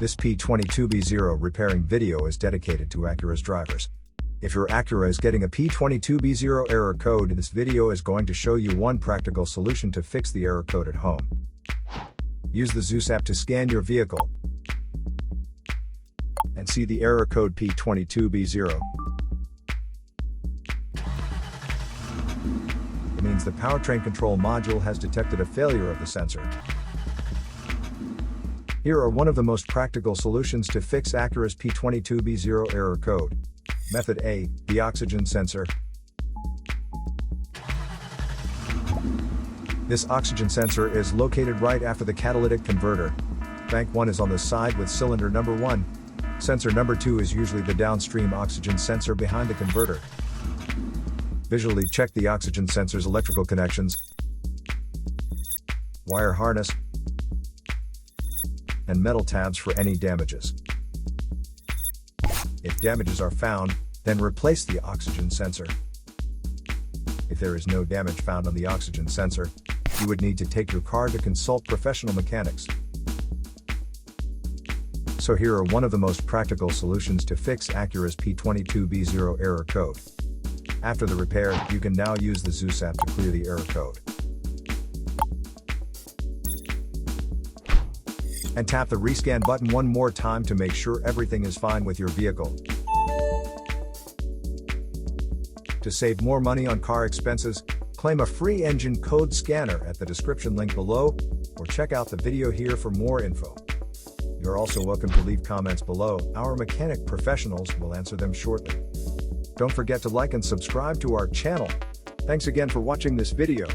This P22B0 repairing video is dedicated to Acura's drivers. If your Acura is getting a P22B0 error code, this video is going to show you one practical solution to fix the error code at home. Use the Zeus app to scan your vehicle and see the error code P22B0. It means the powertrain control module has detected a failure of the sensor. Here are one of the most practical solutions to fix Acura's P22B0 error code. Method A, the oxygen sensor. This oxygen sensor is located right after the catalytic converter. Bank 1 is on the side with cylinder number 1. Sensor number 2 is usually the downstream oxygen sensor behind the converter. Visually check the oxygen sensor's electrical connections, wire harness, and metal tabs for any damages. If damages are found, then replace the oxygen sensor. If there is no damage found on the oxygen sensor, you would need to take your car to consult professional mechanics. So here are one of the most practical solutions to fix Acura's P22B0 error code. After the repair, you can now use the Zeus app to clear the error code. And tap the rescan button one more time to make sure everything is fine with your vehicle. To save more money on car expenses, claim a free engine code scanner at the description link below, or check out the video here for more info. You're also welcome to leave comments below. Our mechanic professionals will answer them shortly. Don't forget to like and subscribe to our channel. Thanks again for watching this video.